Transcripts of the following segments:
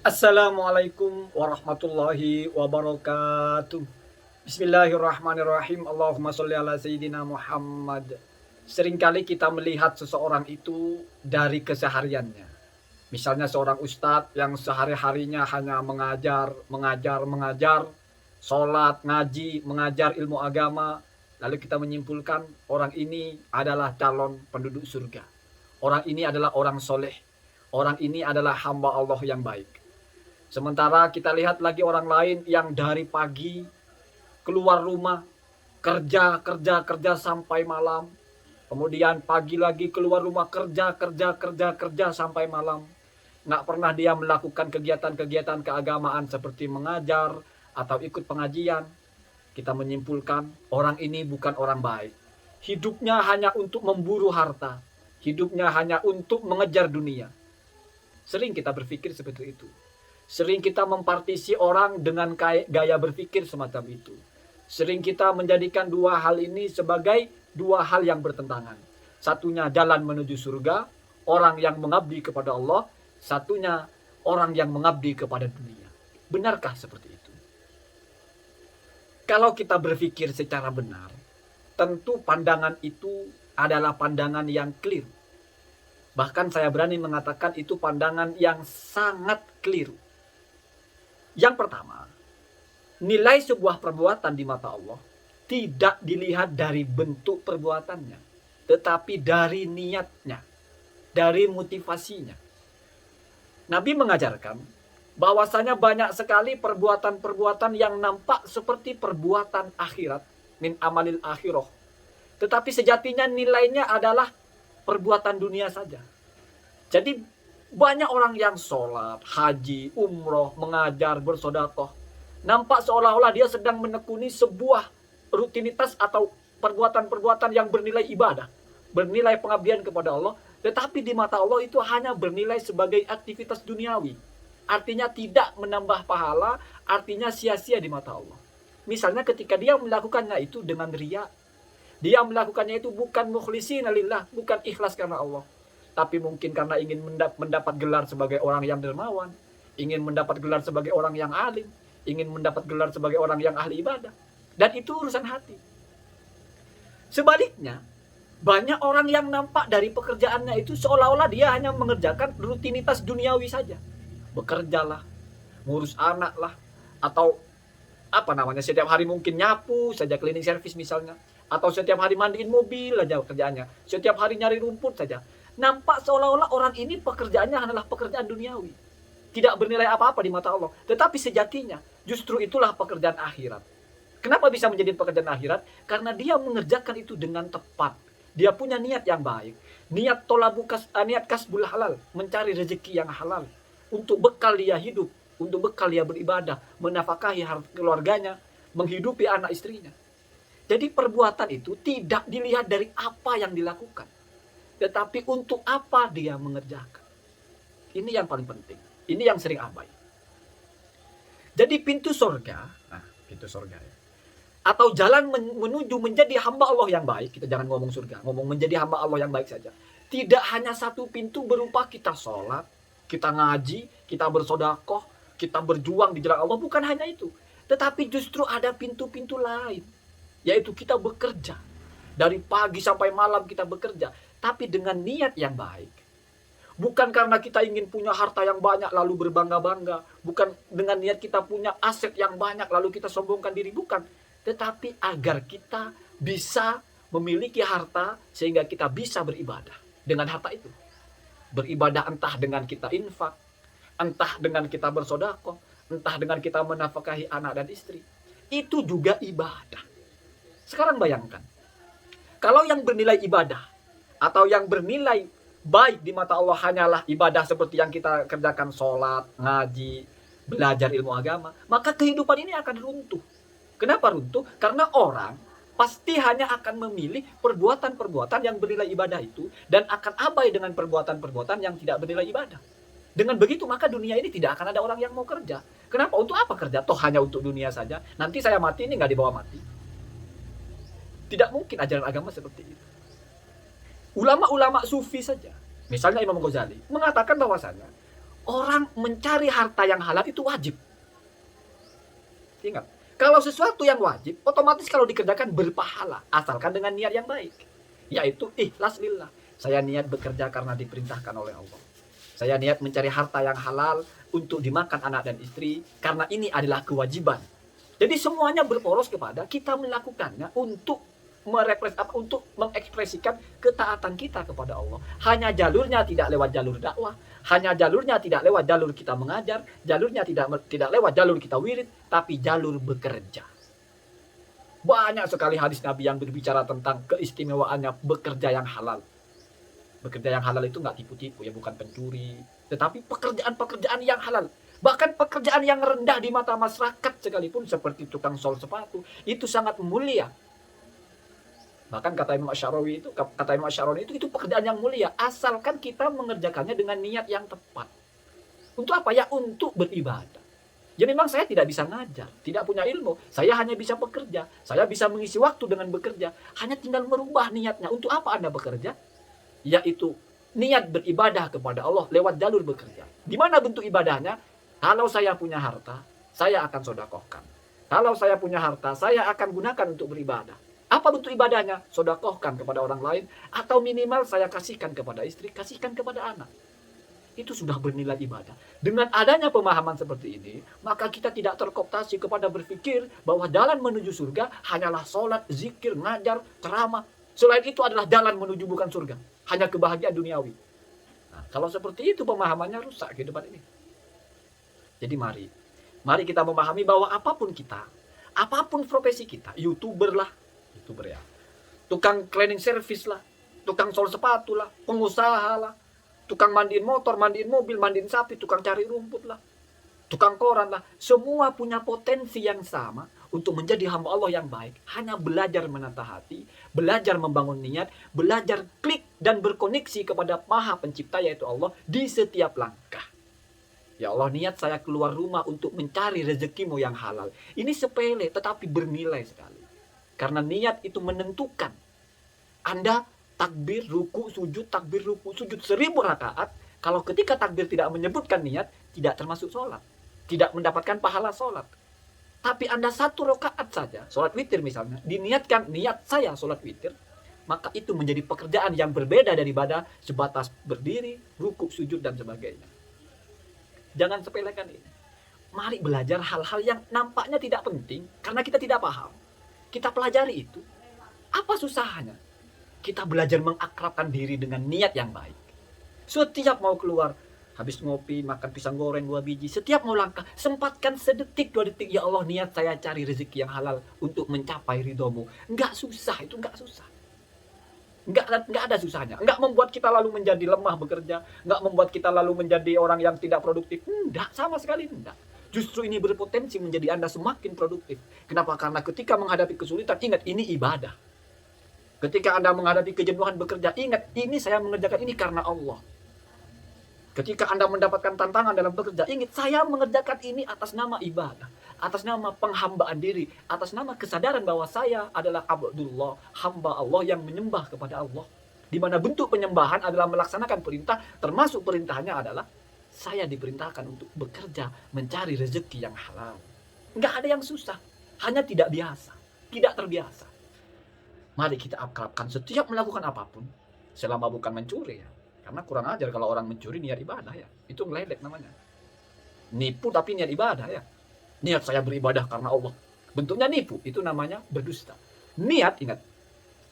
Assalamualaikum warahmatullahi wabarakatuh. Bismillahirrahmanirrahim. Allahumma sholli ala sayyidina Muhammad. Seringkali kita melihat seseorang itu dari kesehariannya. Misalnya seorang ustadz yang sehari-harinya hanya mengajar, sholat, ngaji, mengajar ilmu agama. Lalu kita menyimpulkan orang ini adalah calon penduduk surga. Orang ini adalah orang soleh. Orang ini adalah hamba Allah yang baik. Sementara kita lihat lagi orang lain yang dari pagi keluar rumah, kerja sampai malam. Kemudian pagi lagi keluar rumah kerja sampai malam. Nggak pernah dia melakukan kegiatan-kegiatan keagamaan seperti mengajar atau ikut pengajian. Kita menyimpulkan orang ini bukan orang baik. Hidupnya hanya untuk memburu harta. Hidupnya hanya untuk mengejar dunia. Sering kita berpikir seperti itu. Sering kita mempartisi orang dengan gaya berpikir semacam itu. Sering kita menjadikan dua hal ini sebagai dua hal yang bertentangan. Satunya jalan menuju surga, orang yang mengabdi kepada Allah. Satunya orang yang mengabdi kepada dunia. Benarkah seperti itu? Kalau kita berpikir secara benar, tentu pandangan itu adalah pandangan yang clear. Bahkan saya berani mengatakan itu pandangan yang sangat keliru. Yang pertama, nilai sebuah perbuatan di mata Allah tidak dilihat dari bentuk perbuatannya, tetapi dari niatnya, dari motivasinya. Nabi mengajarkan bahwasanya banyak sekali perbuatan-perbuatan yang nampak seperti perbuatan akhirat, min amalil akhirah. Tetapi sejatinya nilainya adalah perbuatan dunia saja. Jadi banyak orang yang sholat, haji, umroh, mengajar, bersodakoh. Nampak seolah-olah dia sedang menekuni sebuah rutinitas atau perbuatan-perbuatan yang bernilai ibadah. Bernilai pengabdian kepada Allah. Tetapi di mata Allah itu hanya bernilai sebagai aktivitas duniawi. Artinya tidak menambah pahala, artinya sia-sia di mata Allah. Misalnya ketika dia melakukannya itu dengan riya. Dia melakukannya itu bukan mukhlishina lillah, bukan ikhlas karena Allah. Tapi mungkin karena ingin mendapat gelar sebagai orang yang dermawan, ingin mendapat gelar sebagai orang yang alim, ingin mendapat gelar sebagai orang yang ahli ibadah. Dan itu urusan hati. Sebaliknya, banyak orang yang nampak dari pekerjaannya itu seolah-olah dia hanya mengerjakan rutinitas duniawi saja. Bekerjalah, ngurus anak lah, atau setiap hari mungkin nyapu saja, cleaning service misalnya, atau setiap hari mandiin mobil aja kerjaannya, setiap hari nyari rumput saja. Nampak seolah-olah orang ini pekerjaannya adalah pekerjaan duniawi, tidak bernilai apa-apa di mata Allah. Tetapi sejatinya justru itulah pekerjaan akhirat. Kenapa bisa menjadi pekerjaan akhirat? Karena dia mengerjakan itu dengan tepat. Dia punya niat yang baik, niat niat kasbul halal, mencari rezeki yang halal untuk bekal dia hidup, untuk bekal dia beribadah, menafkahi keluarganya, menghidupi anak istrinya. Jadi perbuatan itu tidak dilihat dari apa yang dilakukan, tetapi untuk apa dia mengerjakan. Ini yang paling penting. Ini yang sering abai. Jadi pintu surga ya, atau jalan menuju menjadi hamba Allah yang baik, kita jangan ngomong surga, ngomong menjadi hamba Allah yang baik saja. Tidak hanya satu pintu berupa kita sholat, kita ngaji, kita bersodakoh, kita berjuang di jalan Allah, bukan hanya itu. Tetapi justru ada pintu-pintu lain, yaitu kita bekerja. Dari pagi sampai malam kita bekerja, tapi dengan niat yang baik. Bukan karena kita ingin punya harta yang banyak lalu berbangga-bangga. Bukan dengan niat kita punya aset yang banyak lalu kita sombongkan diri. Bukan. Tetapi agar kita bisa memiliki harta sehingga kita bisa beribadah dengan harta itu. Beribadah entah dengan kita infak, entah dengan kita bersedekah, entah dengan kita menafkahi anak dan istri. Itu juga ibadah. Sekarang bayangkan, kalau yang bernilai ibadah atau yang bernilai baik di mata Allah hanyalah ibadah seperti yang kita kerjakan, sholat, ngaji, belajar ilmu agama, maka kehidupan ini akan runtuh. Kenapa runtuh? Karena orang pasti hanya akan memilih perbuatan-perbuatan yang bernilai ibadah itu dan akan abai dengan perbuatan-perbuatan yang tidak bernilai ibadah. Dengan begitu maka dunia ini tidak akan ada orang yang mau kerja. Kenapa? Untuk apa kerja? Toh hanya untuk dunia saja. Nanti saya mati ini nggak dibawa mati. Tidak mungkin ajaran agama seperti itu. Ulama-ulama sufi saja, misalnya Imam Ghazali, mengatakan bahwasanya Orang mencari harta yang halal itu wajib. Ingat, kalau sesuatu yang wajib, otomatis kalau dikerjakan berpahala, asalkan dengan niat yang baik, yaitu ikhlas lillah. Saya niat bekerja karena diperintahkan oleh Allah. Saya niat mencari harta yang halal untuk dimakan anak dan istri, karena ini adalah kewajiban. Jadi semuanya berporos kepada kita melakukannya untuk untuk mengekspresikan ketaatan kita kepada Allah. Hanya jalurnya tidak lewat jalur dakwah, hanya jalurnya tidak lewat jalur kita mengajar, jalurnya tidak lewat jalur kita wirid, tapi jalur bekerja. Banyak sekali hadis Nabi yang berbicara tentang keistimewaannya bekerja yang halal. Bekerja yang halal itu nggak tipu-tipu ya, bukan pencuri, tetapi pekerjaan-pekerjaan yang halal. Bahkan pekerjaan yang rendah di mata masyarakat sekalipun seperti tukang sol sepatu itu sangat mulia. Bahkan kata Imam Asy'aroni itu pekerjaan yang mulia asalkan kita mengerjakannya dengan niat yang tepat. Untuk apa ya? Untuk beribadah. Ya memang saya tidak bisa ngajar, tidak punya ilmu. Saya hanya bisa bekerja. Saya bisa mengisi waktu dengan bekerja. Hanya tinggal merubah niatnya. Untuk apa Anda bekerja? Yaitu niat beribadah kepada Allah lewat jalur bekerja. Di mana bentuk ibadahnya? Kalau saya punya harta, saya akan sedekahkan. Kalau saya punya harta, saya akan gunakan untuk beribadah. Apa bentuk ibadahnya? Sedekahkan kepada orang lain, atau minimal saya kasihkan kepada istri, kasihkan kepada anak. Itu sudah bernilai ibadah. Dengan adanya pemahaman seperti ini, maka kita tidak terkooptasi kepada berpikir bahwa jalan menuju surga hanyalah sholat, zikir, ngajar, ceramah. Selain itu adalah jalan menuju bukan surga, hanya kebahagiaan duniawi. Nah, kalau seperti itu pemahamannya rusak kehidupan ini. Jadi mari kita memahami bahwa apapun profesi kita, YouTuber ya, tukang cleaning service lah, tukang sol sepatu lah, pengusaha lah, tukang mandiin motor, mandiin mobil, mandiin sapi, tukang cari rumput lah, tukang koran lah, semua punya potensi yang sama untuk menjadi hamba Allah yang baik. Hanya belajar menata hati, belajar membangun niat, belajar klik dan berkoneksi kepada Maha Pencipta yaitu Allah di setiap langkah. Ya Allah, niat saya keluar rumah untuk mencari rezekimu yang halal. Ini sepele tetapi bernilai sekali. Karena niat itu menentukan. Anda takbir, ruku, sujud, takbir, ruku, sujud 1000 rakaat. Kalau ketika takbir tidak menyebutkan niat, tidak termasuk sholat. Tidak mendapatkan pahala sholat. Tapi Anda 1 rakaat saja, sholat witir misalnya, diniatkan niat saya sholat witir, maka itu menjadi pekerjaan yang berbeda daripada sebatas berdiri, ruku, sujud, dan sebagainya. Jangan sepelekan ini. Mari belajar hal-hal yang nampaknya tidak penting karena kita tidak paham. Kita pelajari itu. Apa susahnya? Kita belajar mengakrabkan diri dengan niat yang baik. Setiap mau keluar, habis ngopi, makan pisang goreng 2 biji, setiap mau langkah, sempatkan sedetik 2 detik. Ya Allah, niat saya cari rezeki yang halal untuk mencapai ridhomu. Enggak susah, itu enggak susah. Enggak ada susahnya. Enggak membuat kita lalu menjadi lemah bekerja. Enggak membuat kita lalu menjadi orang yang tidak produktif. Enggak, sama sekali enggak. Justru ini berpotensi menjadi Anda semakin produktif. Kenapa? Karena ketika menghadapi kesulitan, ingat ini ibadah. Ketika Anda menghadapi kejenuhan bekerja, ingat ini saya mengerjakan ini karena Allah. Ketika Anda mendapatkan tantangan dalam bekerja, ingat saya mengerjakan ini atas nama ibadah, atas nama penghambaan diri, atas nama kesadaran bahwa saya adalah Abdullah, hamba Allah yang menyembah kepada Allah. Di mana bentuk penyembahan adalah melaksanakan perintah, termasuk perintahnya adalah saya diperintahkan untuk bekerja, mencari rezeki yang halal. Enggak ada yang susah, hanya tidak biasa, tidak terbiasa. Mari kita akrabkan setiap melakukan apapun, selama bukan mencuri ya. Karena kurang ajar kalau orang mencuri niat ibadah ya. Itu ngeledek namanya. Nipu tapi niat ibadah ya. Niat saya beribadah karena Allah. Bentuknya nipu, itu namanya berdusta. Niat, ingat,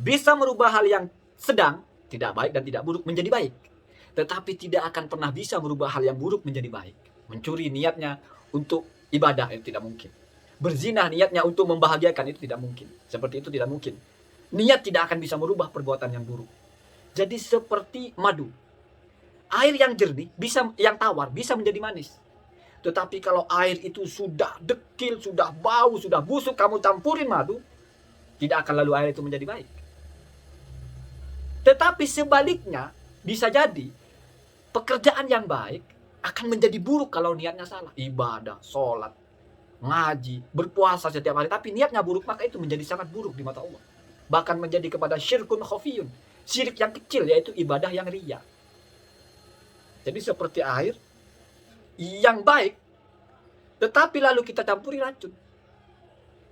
bisa merubah hal yang sedang, tidak baik dan tidak buruk menjadi baik. Tetapi tidak akan pernah bisa merubah hal yang buruk menjadi baik. Mencuri niatnya untuk ibadah, itu tidak mungkin. Berzina niatnya untuk membahagiakan, itu tidak mungkin. Seperti itu tidak mungkin. Niat tidak akan bisa merubah perbuatan yang buruk. Jadi seperti madu. Air yang jernih, yang tawar, bisa menjadi manis. Tetapi kalau air itu sudah dekil, sudah bau, sudah busuk, kamu campurin madu, tidak akan lalu air itu menjadi baik. Tetapi sebaliknya, bisa jadi pekerjaan yang baik akan menjadi buruk kalau niatnya salah. Ibadah, sholat, ngaji, berpuasa setiap hari, tapi niatnya buruk, maka itu menjadi sangat buruk di mata Allah. Bahkan menjadi kepada syirkun khafiyun. Syirik yang kecil, yaitu ibadah yang riya. Jadi seperti air yang baik, tetapi lalu kita campuri racun.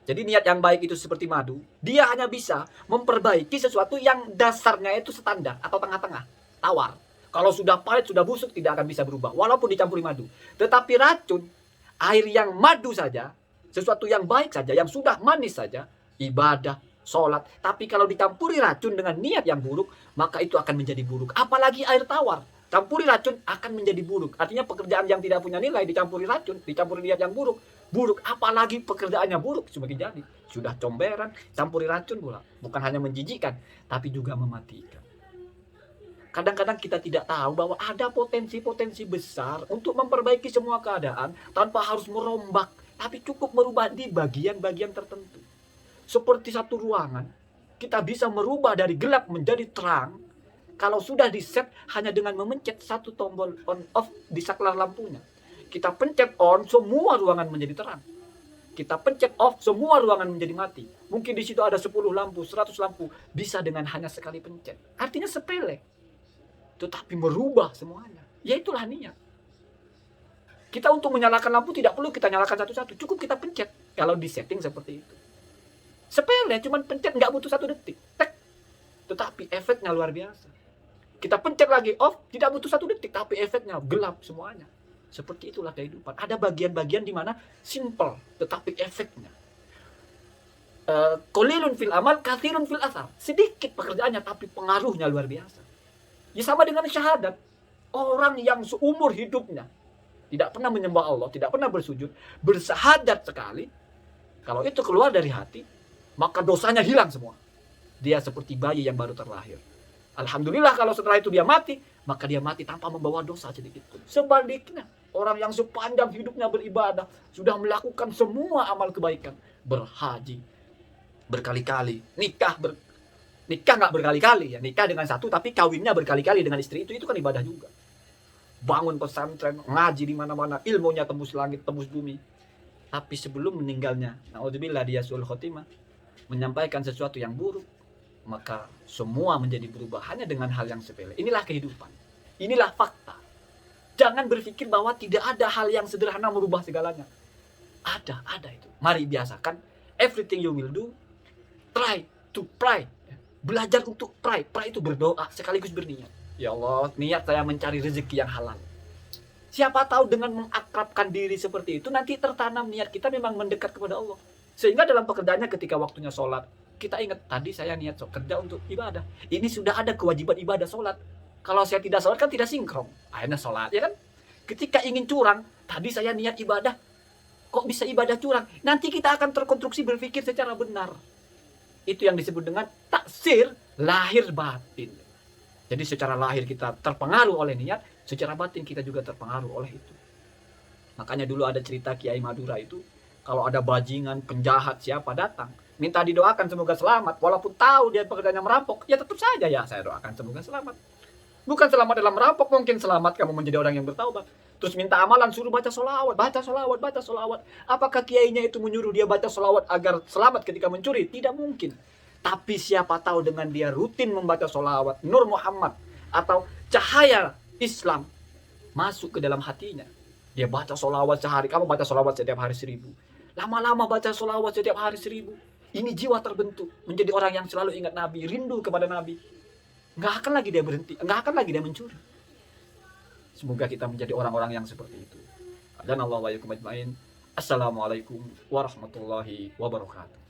Jadi niat yang baik itu seperti madu, dia hanya bisa memperbaiki sesuatu yang dasarnya itu standar atau tengah-tengah, tawar. Kalau sudah pahit, sudah busuk, tidak akan bisa berubah, walaupun dicampuri madu. Tetapi racun, air yang madu saja, sesuatu yang baik saja, yang sudah manis saja, ibadah, sholat. Tapi kalau dicampuri racun dengan niat yang buruk, maka itu akan menjadi buruk. Apalagi air tawar, campuri racun akan menjadi buruk. Artinya pekerjaan yang tidak punya nilai dicampuri racun, dicampuri niat yang buruk, buruk. Apalagi pekerjaannya buruk, semakin jadi. Sudah comberan, campuri racun pula. Bukan hanya menjijikkan, tapi juga mematikan. Kadang-kadang kita tidak tahu bahwa ada potensi-potensi besar untuk memperbaiki semua keadaan tanpa harus merombak, tapi cukup merubah di bagian-bagian tertentu. Seperti satu ruangan, kita bisa merubah dari gelap menjadi terang kalau sudah di-set hanya dengan memencet satu tombol on off di saklar lampunya. Kita pencet on, semua ruangan menjadi terang. Kita pencet off, semua ruangan menjadi mati. Mungkin di situ ada 10 lampu, 100 lampu, bisa dengan hanya sekali pencet. Artinya sepele, tetapi merubah semuanya. Ya itulah niat. Kita untuk menyalakan lampu tidak perlu kita nyalakan satu-satu, cukup kita pencet. Kalau di setting seperti itu, sepele, cuman pencet, nggak butuh 1 detik. Tek. Tetapi efeknya luar biasa. Kita pencet lagi off, tidak butuh 1 detik, tapi efeknya gelap semuanya. Seperti itulah kehidupan. Ada bagian-bagian di mana simple, tetapi efeknya. Qalilun fil amal, katsirun fil athar. Sedikit pekerjaannya, tapi pengaruhnya luar biasa. Ya sama dengan syahadat. Orang yang seumur hidupnya tidak pernah menyembah Allah, tidak pernah bersujud, bersahadat sekali, kalau itu keluar dari hati, maka dosanya hilang semua. Dia seperti bayi yang baru terlahir. Alhamdulillah kalau setelah itu dia mati, maka dia mati tanpa membawa dosa sedikit pun. Sebaliknya, orang yang sepanjang hidupnya beribadah, sudah melakukan semua amal kebaikan, berhaji berkali-kali, nikah nggak berkali-kali ya, nikah dengan satu tapi kawinnya berkali-kali dengan istri itu kan ibadah juga. Bangun pesantren, ngaji di mana-mana, ilmunya tembus langit, tembus bumi. Tapi sebelum meninggalnya, naudzubillah dia suul khotimah, menyampaikan sesuatu yang buruk, maka semua menjadi berubah hanya dengan hal yang sepele. Inilah kehidupan. Inilah fakta. Jangan berpikir bahwa tidak ada hal yang sederhana merubah segalanya. Ada itu. Mari biasakan, everything you will do, try to pray. Belajar untuk pray. Pray itu berdoa sekaligus berniat. Ya Allah, niat saya mencari rezeki yang halal. Siapa tahu dengan mengakrabkan diri seperti itu, nanti tertanam niat kita memang mendekat kepada Allah. Sehingga dalam pekerjaannya ketika waktunya sholat, kita ingat tadi saya niat kerja untuk ibadah. Ini sudah ada kewajiban ibadah sholat. Kalau saya tidak sholat kan tidak sinkron. Akhirnya sholat, ya kan? Ketika ingin curang, tadi saya niat ibadah. Kok bisa ibadah curang? Nanti kita akan terkonstruksi berpikir secara benar. Itu yang disebut dengan taksir lahir batin. Jadi secara lahir kita terpengaruh oleh niat, secara batin kita juga terpengaruh oleh itu. Makanya dulu ada cerita Kiai Madura itu, kalau ada bajingan, penjahat siapa datang, minta didoakan semoga selamat, walaupun tahu dia pekerjaannya merampok, ya tetap saja ya saya doakan semoga selamat. Bukan selamat dalam merampok, mungkin selamat kamu menjadi orang yang bertaubat. Terus minta amalan, suruh baca solawat, baca solawat, baca solawat. Apakah kiainya itu menyuruh dia baca solawat agar selamat ketika mencuri? Tidak mungkin. Tapi siapa tahu dengan dia rutin membaca solawat, Nur Muhammad, atau cahaya Islam masuk ke dalam hatinya. Dia baca solawat sehari, kamu baca solawat setiap hari 1000. Lama-lama baca solawat setiap hari 1000. Ini jiwa terbentuk, menjadi orang yang selalu ingat Nabi, rindu kepada Nabi. Nggak akan lagi dia berhenti, nggak akan lagi dia mencuri. Semoga kita menjadi orang-orang yang seperti itu. Dan Allah wa yakum ajmain. Assalamualaikum warahmatullahi wabarakatuh.